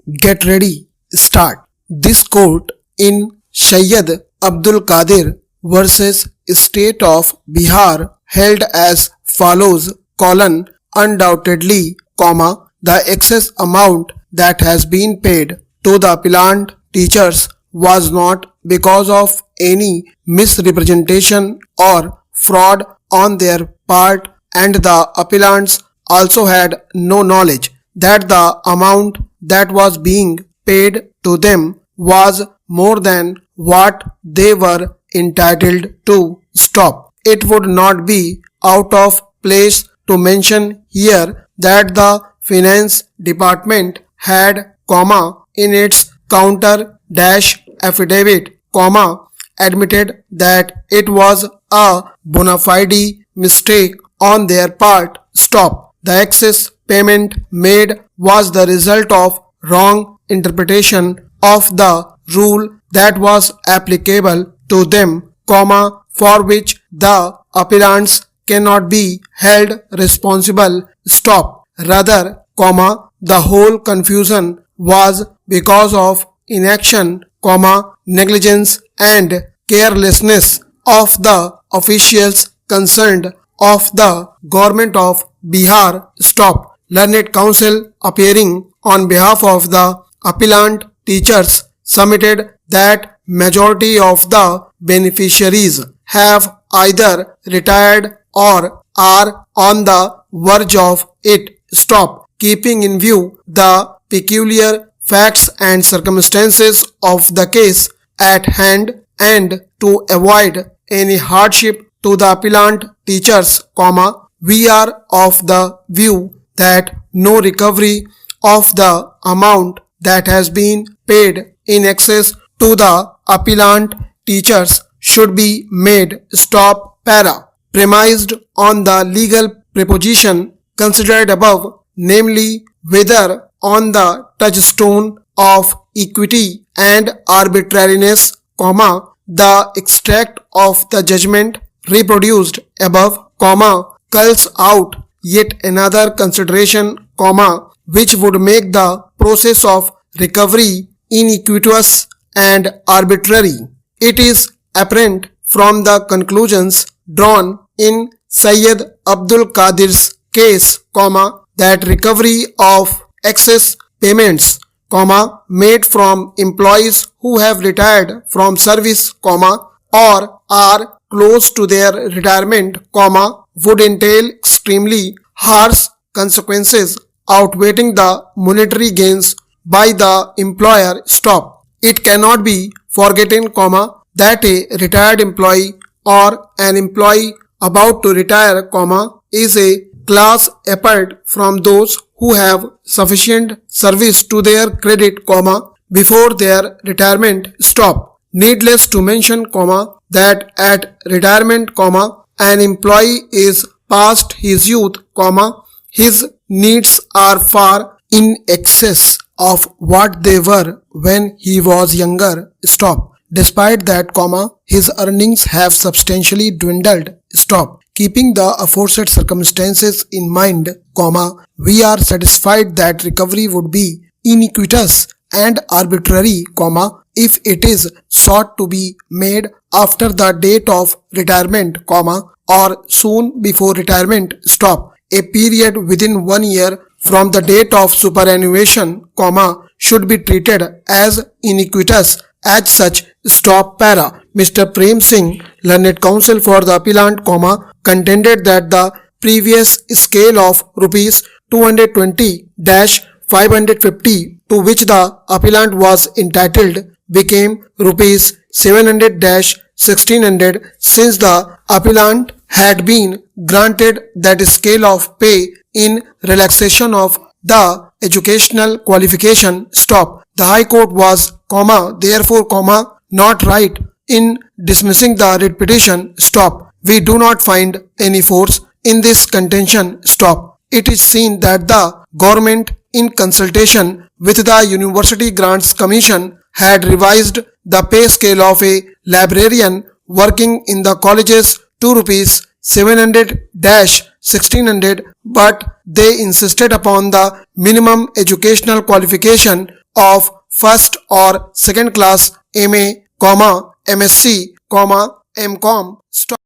Get ready, start. This court in Syed Abdul Qadir versus State of Bihar held as follows: undoubtedly, the excess amount that has been paid to the appellant teachers was not because of any misrepresentation or fraud on their part, and the appellants also had no knowledge that the amount that was being paid to them was more than what they were entitled to. Stop. It would not be out of place to mention here that the finance department had, in its counter dash affidavit, admitted that it was a bona fide mistake on their part. Stop. The excess payment made was the result of wrong interpretation of the rule that was applicable to them, for which the appellants cannot be held responsible. Stop. Rather, the whole confusion was because of inaction, negligence and carelessness of the officials concerned of the government of Bihar. Stop. Learned counsel appearing on behalf of the appellant teachers submitted that majority of the beneficiaries have either retired or are on the verge of it. Stop. Keeping in view the peculiar facts and circumstances of the case at hand and to avoid any hardship to the appellant teachers, we are of the view that no recovery of the amount that has been paid in excess to the appellant teachers should be made. Stop. Premised on the legal proposition considered above, namely whether on the touchstone of equity and arbitrariness, the extract of the judgment reproduced above, culls out yet another consideration, which would make the process of recovery iniquitous and arbitrary. It is apparent from the conclusions drawn in Syed Abdul Qadir's case, that recovery of excess payments, made from employees who have retired from service, or are close to their retirement, would entail extremely harsh consequences outweighing the monetary gains by the employer. Stop. It cannot be forgotten, that a retired employee or an employee about to retire, is a class apart from those who have sufficient service to their credit, before their retirement. Stop. Needless to mention, that at retirement, an employee is past his youth, his needs are far in excess of what they were when he was younger. Stop. Despite that, his earnings have substantially dwindled. Stop. Keeping the aforesaid circumstances in mind, we are satisfied that recovery would be iniquitous and arbitrary, if it is sought to be made after the date of retirement, or soon before retirement. Stop. A period within 1 year from the date of superannuation, should be treated as iniquitous as such. Stop. Mr. Prem Singh, learned counsel for the appellant, contended that the previous scale of rupees 220-550 to which the appellant was entitled became rupees 700-1600 since the appellant had been granted that scale of pay in relaxation of the educational qualification. Stop. The High Court was, therefore, not right in dismissing the writ petition. Stop. We do not find any force in this contention. Stop. It is seen that the government, in consultation with the University Grants Commission, had revised the pay scale of a librarian working in the colleges to rupees 700-1600, but they insisted upon the minimum educational qualification of first or second class MA, MSc, MCom. Stop.